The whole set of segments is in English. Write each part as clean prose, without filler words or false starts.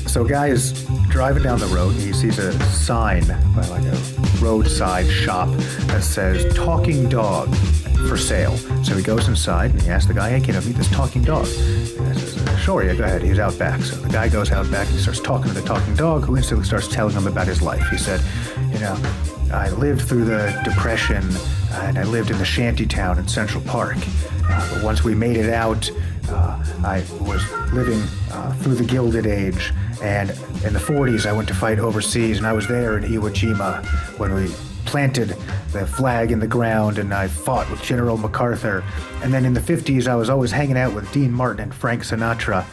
So a guy is driving down the road and he sees a sign by like a roadside shop that says talking dog for sale. So he goes inside and he asks the guy, hey, can I meet this talking dog? The guy says, sure, yeah, go ahead. He's out back. So the guy goes out back and he starts talking to the talking dog, who instantly starts telling him about his life. He said, I lived through the Depression and I lived in the shanty town in Central Park. But once we made it out, I was living through the Gilded Age, and in the 40s I went to fight overseas, and I was there in Iwo Jima when we planted the flag in the ground, and I fought with General MacArthur. And then in the 50s I was always hanging out with Dean Martin and Frank Sinatra,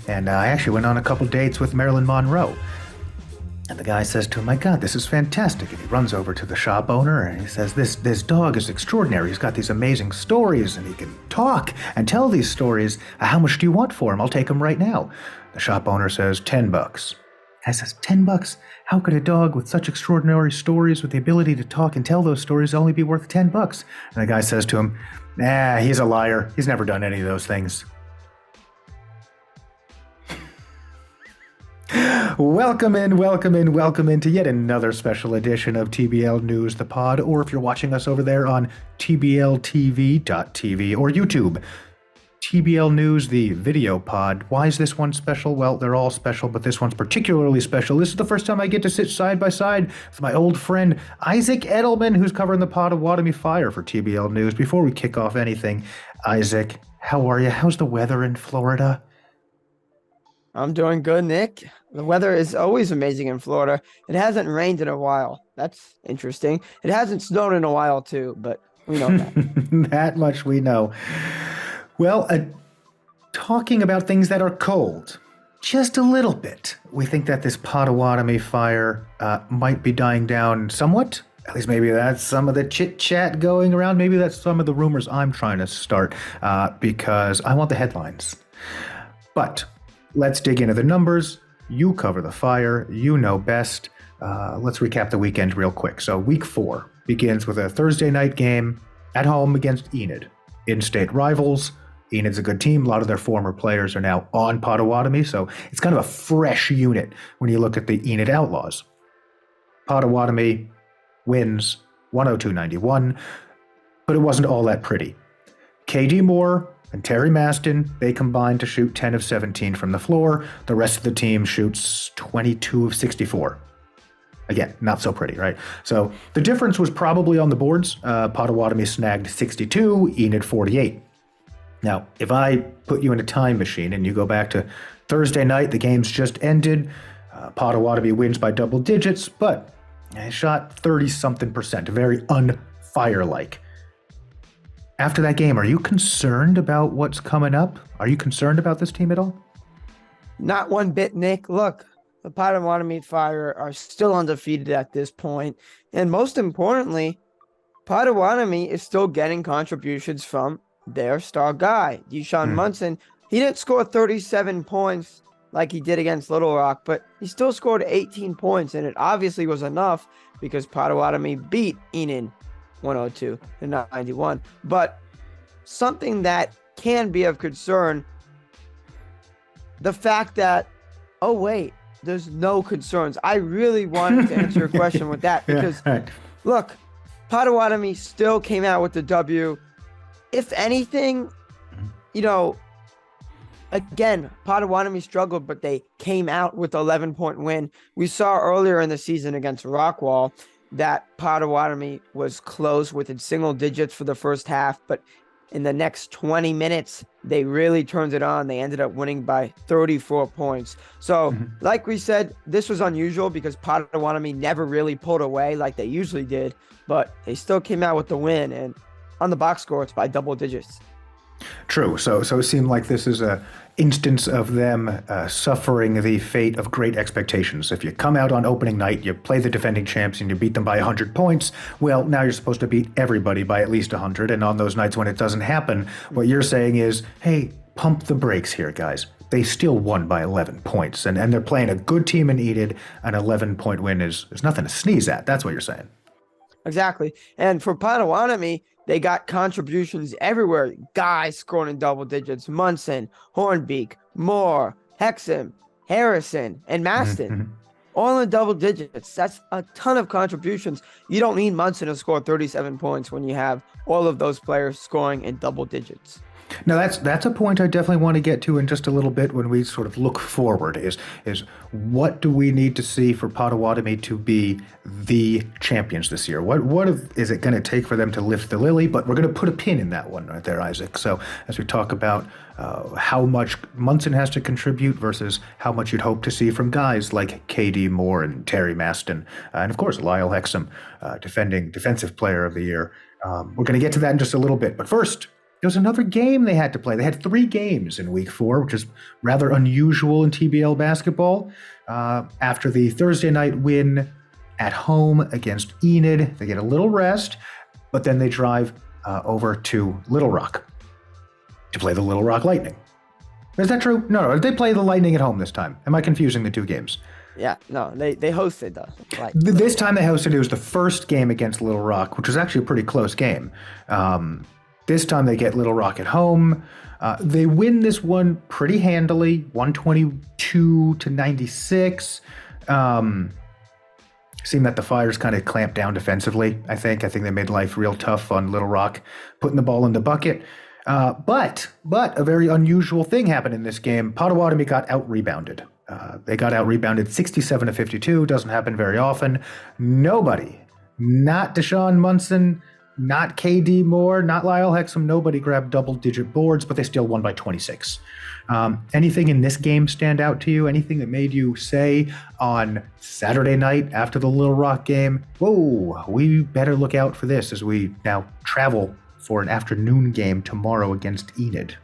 and I actually went on a couple dates with Marilyn Monroe. And the guy says to him, my God, this is fantastic. And he runs over to the shop owner and he says, this dog is extraordinary. He's got these amazing stories and he can talk and tell these stories. How much do you want for him? I'll take him right now. The shop owner says, $10. The guy says, $10? How could a dog with such extraordinary stories, with the ability to talk and tell those stories, only be worth $10? And the guy says to him, he's a liar. He's never done any of those things. Welcome in to yet another special edition of TBL News the Pod, or if you're watching us over there on tbltv.tv or YouTube, TBL News the video pod. Why is this one special? Well, they're all special, but this one's particularly special. This is the first time I get to sit side by side with my old friend Isaac Edelman, who's covering the Potawatomi fire for TBL News. Before we kick off anything, Isaac, how are you? How's the weather in Florida? I'm doing good, Nick. The weather is always amazing in Florida. It hasn't rained in a while. That's interesting. It hasn't snowed in a while, too, but we know that. That much we know. Well, talking about things that are cold, just a little bit. We think that this Potawatomi fire might be dying down somewhat. At least maybe that's some of the chit-chat going around. Maybe that's some of the rumors I'm trying to start because I want the headlines. But let's dig into the numbers. You cover the fire. You know best. Let's recap the weekend real quick. So week 4 begins with a Thursday night game at home against Enid. In-state rivals. Enid's a good team. A lot of their former players are now on Potawatomi, so it's kind of a fresh unit when you look at the Enid Outlaws. Potawatomi wins 102-91, but it wasn't all that pretty. KD Moore and Terry Maston, they combined to shoot 10 of 17 from the floor. The rest of the team shoots 22 of 64. Again, not so pretty, right? So the difference was probably on the boards. Potawatomi snagged 62, Enid 48. Now, if I put you in a time machine and you go back to Thursday night, the game's just ended. Potawatomi wins by double digits, but I shot 30-something%, very unfire-like. After that game, are you concerned about what's coming up? Are you concerned about this team at all? Not one bit, Nick. Look, the Potawatomi Fire are still undefeated at this point. And most importantly, Potawatomi is still getting contributions from their star guy, Deshaun Munson. He didn't score 37 points like he did against Little Rock, but he still scored 18 points, and it obviously was enough because Potawatomi beat Enid 102-91. But something that can be of concern, the fact that, oh wait, there's no concerns. I really wanted to answer your question with that because, look, Potawatomi still came out with the W. If anything, again, Potawatomi struggled, but they came out with an 11-point win. We saw earlier in the season against Rockwall that Potawatomi was close within single digits for the first half, but in the next 20 minutes, they really turned it on. They ended up winning by 34 points. So, like we said, this was unusual because Potawatomi never really pulled away like they usually did, but they still came out with the win, and on the box score, it's by double digits. True. So it seemed like this is a instance of them suffering the fate of great expectations. If you come out on opening night, you play the defending champs, and you beat them by 100 points, well, now you're supposed to beat everybody by at least 100. And on those nights when it doesn't happen, what you're saying is, hey, pump the brakes here, guys. They still won by 11 points, and they're playing a good team in Enid. An 11-point win is nothing to sneeze at. That's what you're saying. Exactly. And for Potawatomi, they got contributions everywhere. Guys scoring in double digits. Munson, Hornbeak, Moore, Hexham, Harrison, and Maston. All in double digits. That's a ton of contributions. You don't need Munson to score 37 points when you have all of those players scoring in double digits. Now that's a point I definitely want to get to in just a little bit when we sort of look forward is what do we need to see for Potawatomi to be the champions this year? What is it going to take for them to lift the lily? But we're going to put a pin in that one right there, Isaac. So as we talk about how much Munson has to contribute versus how much you'd hope to see from guys like KD Moore and Terry Maston, and of course Lyle Hexum, defensive player of the year. We're going to get to that in just a little bit. But first, there was another game they had to play. They had 3 games in week 4, which is rather unusual in TBL basketball. After the Thursday night win at home against Enid, they get a little rest, but then they drive over to Little Rock to play the Little Rock Lightning. Is that true? No, they play the Lightning at home this time. Am I confusing the 2 games? Yeah, no, they hosted the This time they hosted. It was the first game against Little Rock, which was actually a pretty close game. This time they get Little Rock at home. They win this one pretty handily, 122-96. Seemed that the Fires kind of clamped down defensively, I think. I think they made life real tough on Little Rock, putting the ball in the bucket. But a very unusual thing happened in this game. Potawatomi got out-rebounded. They got out-rebounded 67-52. Doesn't happen very often. Nobody, not Deshaun Munson, not KD Moore, not Lyle Hexum, nobody grabbed double-digit boards, but they still won by 26. Anything in this game stand out to you? Anything that made you say on Saturday night after the Little Rock game, whoa, we better look out for this as we now travel for an afternoon game tomorrow against Enid?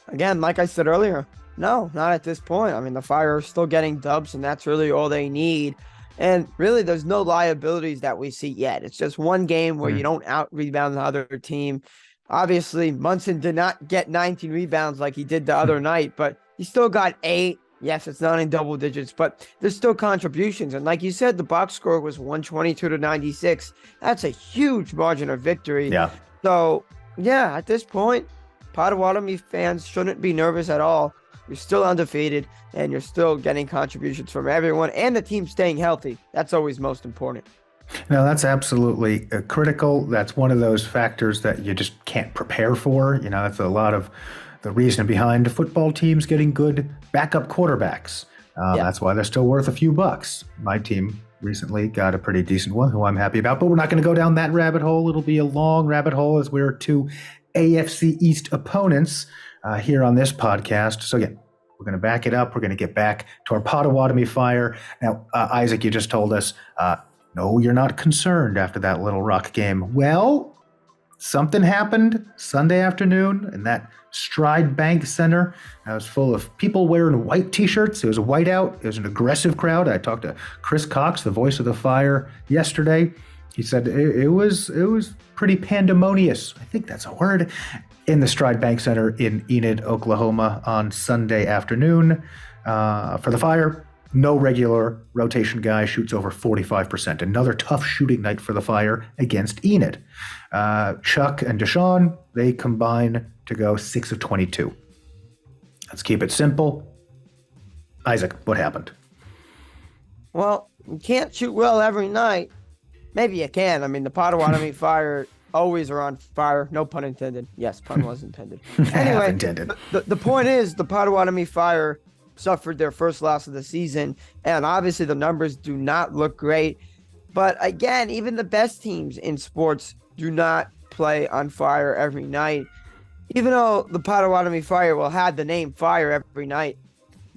Again, like I said earlier, no, not at this point. I mean, the Fire are still getting dubs, and that's really all they need. And really, there's no liabilities that we see yet. It's just one game where you don't out-rebound the other team. Obviously, Munson did not get 19 rebounds like he did the other night, but he still got 8. Yes, it's not in double digits, but there's still contributions. And like you said, the box score was 122-96. That's a huge margin of victory. Yeah. So, yeah, at this point, Potawatomi fans shouldn't be nervous at all. You're still undefeated, and you're still getting contributions from everyone, and the team staying healthy. That's always most important. No, that's absolutely critical. That's one of those factors that you just can't prepare for. You know, that's a lot of the reason behind football teams getting good backup quarterbacks. That's why they're still worth a few bucks. My team recently got a pretty decent one, who I'm happy about, but we're not going to go down that rabbit hole. It'll be a long rabbit hole as we're 2 AFC East opponents here on this podcast. So again, we're going to back it up. We're going to get back to our Potawatomi Fire. Now, Isaac, you just told us, no, you're not concerned after that Little Rock game. Well, something happened Sunday afternoon in that Stride Bank Center. It was full of people wearing white T-shirts. It was a whiteout. It was an aggressive crowd. I talked to Chris Cox, the voice of the Fire, yesterday. He said it was pretty pandemonious. I think that's a word. In the Stride Bank Center in Enid, Oklahoma on Sunday afternoon. For the Fire, no regular rotation guy shoots over 45%. Another tough shooting night for the Fire against Enid. Chuck and Deshaun, they combine to go 6 of 22. Let's keep it simple. Isaac, what happened? Well, you can't shoot well every night. Maybe you can. I mean, the Potawatomi Fire always are on fire. No pun intended. Yes, pun was intended. Anyway, intended. The point is the Potawatomi Fire suffered their first loss of the season, and obviously the numbers do not look great. But again, even the best teams in sports do not play on fire every night. Even though the Potawatomi Fire will have the name Fire every night,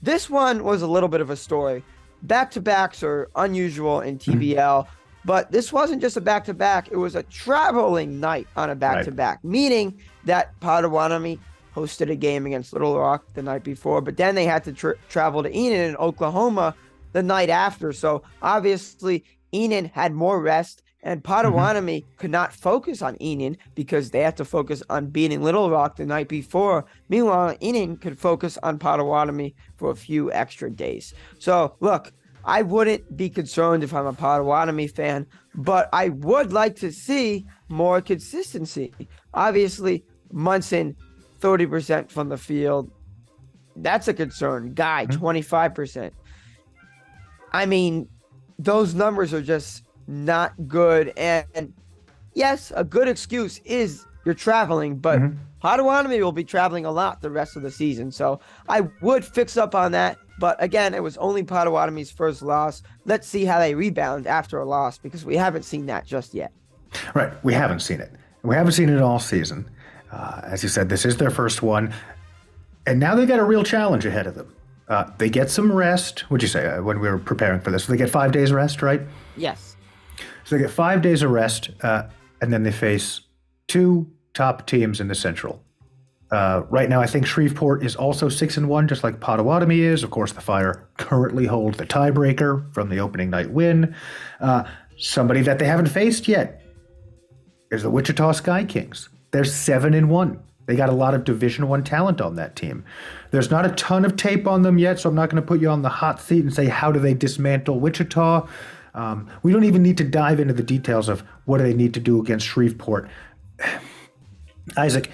this one was a little bit of a story. Back-to-backs are unusual in TBL. But this wasn't just a back-to-back. It was a traveling night on a back-to-back, meaning that Potawatomi hosted a game against Little Rock the night before, but then they had to travel to Enid in Oklahoma the night after. So obviously Enid had more rest, and Potawatomi could not focus on Enid because they had to focus on beating Little Rock the night before. Meanwhile, Enid could focus on Potawatomi for a few extra days. So look, I wouldn't be concerned if I'm a Potawatomi fan, but I would like to see more consistency. Obviously, Munson, 30% from the field. That's a concern. Guy, Mhm. 25%. I mean, those numbers are just not good. And yes, a good excuse is you're traveling, but Mhm. Potawatomi will be traveling a lot the rest of the season. So I would fix up on that. But again, it was only Potawatomi's first loss. Let's see how they rebound after a loss because we haven't seen that just yet. Right. We haven't seen it. We haven't seen it all season. As you said, this is their first one. And now they got a real challenge ahead of them. They get some rest. What'd you say when we were preparing for this? They get 5 days rest, right? Yes. So they get 5 days of rest, and then they face two top teams in the Central. Right now, I think Shreveport is also 6-1, just like Potawatomi is. Of course, the Fire currently hold the tiebreaker from the opening night win. Somebody that they haven't faced yet is the Wichita Sky Kings. They're 7-1. They got a lot of Division I talent on that team. There's not a ton of tape on them yet, so I'm not going to put you on the hot seat and say, how do they dismantle Wichita? We don't even need to dive into the details of what do they need to do against Shreveport. Isaac,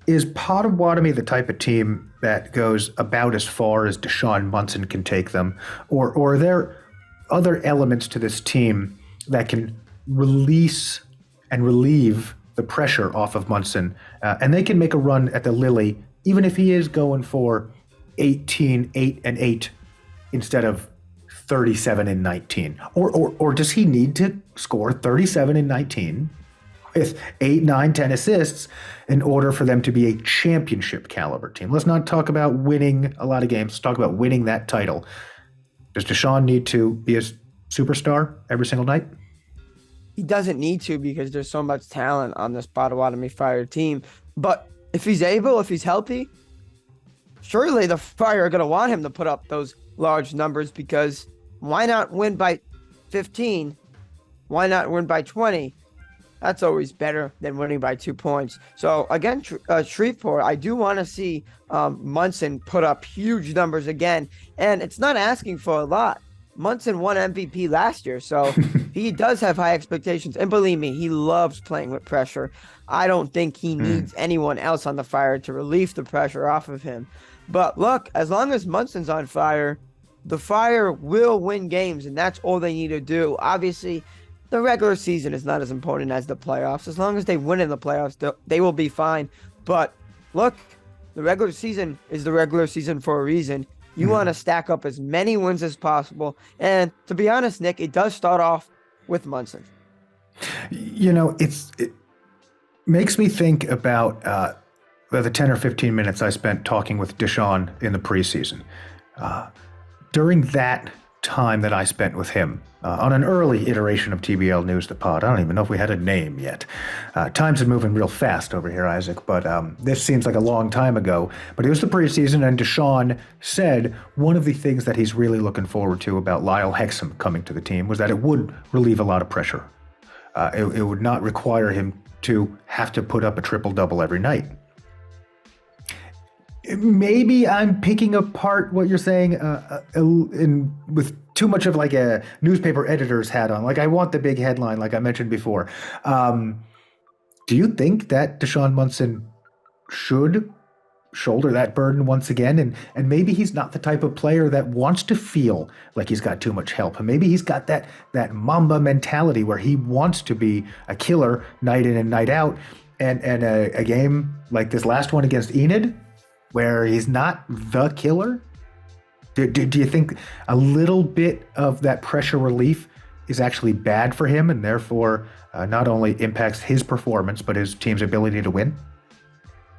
is Potawatomi the type of team that goes about as far as Deshaun Munson can take them? Or are there other elements to this team that can release and relieve the pressure off of Munson, and they can make a run at the Lily, even if he is going for 18, 8-8 instead of 37-19? Or does he need to score 37-19 with 8, 9, 10 assists in order for them to be a championship caliber team? Let's not talk about winning a lot of games. Let's talk about winning that title. Does Deshaun need to be a superstar every single night? He doesn't need to because there's so much talent on this Potawatomi Fire team. But if he's able, if he's healthy, surely the Fire are going to want him to put up those large numbers because why not win by 15? Why not win by 20? That's always better than winning by 2 points. So again, Shreveport, I do want to see Munson put up huge numbers again. And it's not asking for a lot. Munson won MVP last year, so he does have high expectations. And believe me, he loves playing with pressure. I don't think he needs anyone else on the Fire to relieve the pressure off of him. But look, as long as Munson's on fire, the Fire will win games, and that's all they need to do. Obviously, the regular season is not as important as the playoffs. As long as they win in the playoffs, they will be fine. But look, the regular season is the regular season for a reason. You want to stack up as many wins as possible. And to be honest, Nick, it does start off with Munson. You know, it makes me think about the 10 or 15 minutes I spent talking with Deshaun in the preseason. During that time that I spent with him on an early iteration of TBL News the Pod. I don't even know if we had a name yet. Times are moving real fast over here, Isaac, but this seems like a long time ago. But it was the preseason, and Deshaun said one of the things that he's really looking forward to about Lyle Hexum coming to the team was that it would relieve a lot of pressure. It would not require him to have to put up a triple-double every night. Maybe I'm picking apart what you're saying with too much of like a newspaper editor's hat on. Like I want the big headline, like I mentioned before. Do you think that Deshaun Munson should shoulder that burden once again? And maybe he's not the type of player that wants to feel like he's got too much help. And maybe he's got that Mamba mentality where he wants to be a killer night in and night out. And a game like this last one against Enid, where he's not the killer? Do you think a little bit of that pressure relief is actually bad for him and therefore not only impacts his performance, but his team's ability to win?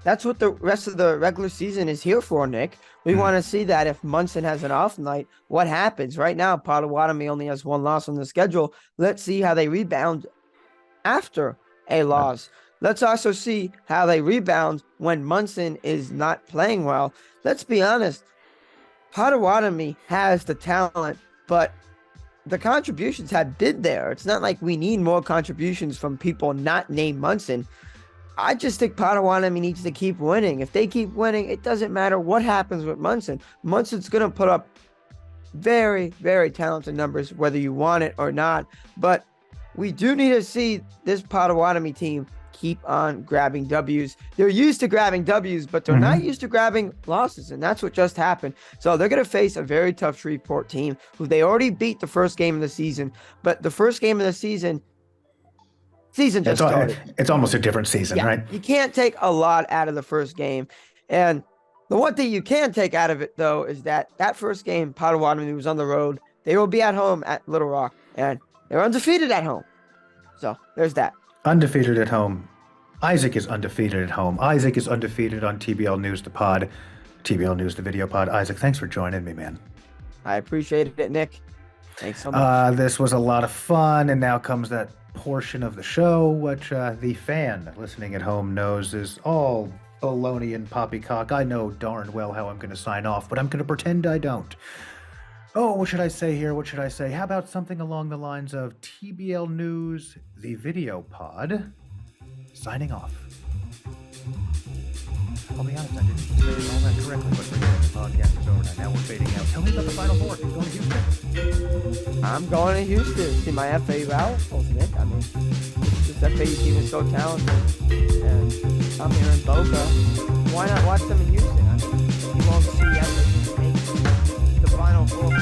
That's what the rest of the regular season is here for, Nick. We want to see that if Munson has an off night, what happens? Right now, Potawatomi only has one loss on the schedule. Let's see how they rebound after a loss. Let's also see how they rebound when Munson is not playing well. Let's be honest, Potawatomi has the talent, but the contributions have been there. It's not like we need more contributions from people not named Munson. I just think Potawatomi needs to keep winning. If they keep winning, it doesn't matter what happens with Munson. Munson's going to put up very, very talented numbers, whether you want it or not. But we do need to see this Potawatomi team keep on grabbing W's. They're used to grabbing W's, but they're not used to grabbing losses, and that's what just happened. So they're going to face a very tough Shreveport team who they already beat the first game of the season, but the first game of the season just started. It's almost a different season, right? You can't take a lot out of the first game. And the one thing you can take out of it, though, is that first game, Potawatomi was on the road. They will be at home at Little Rock, and they're undefeated at home. So there's that. Undefeated at home. Isaac is undefeated at home. Isaac is undefeated on TBL News, the pod. TBL News, the video pod. Isaac, thanks for joining me, man. I appreciated it, Nick. Thanks so much. This was a lot of fun, and now comes that portion of the show, which the fan listening at home knows is all baloney and poppycock. I know darn well how I'm going to sign off, but I'm going to pretend I don't. Oh, what should I say here? What should I say? How about something along the lines of TBL News, the video pod, signing off. I'll be honest, I didn't say all that correctly, but the podcast is over now. We're fading out. Tell me about the Final Four. You're going to Houston. I'm going to Houston. See my FAU Owls, Nick. I mean, this FAU team is so talented. And I'm here in Boca. Why not watch them in Houston? I mean, you won't see everything to make the Final Four.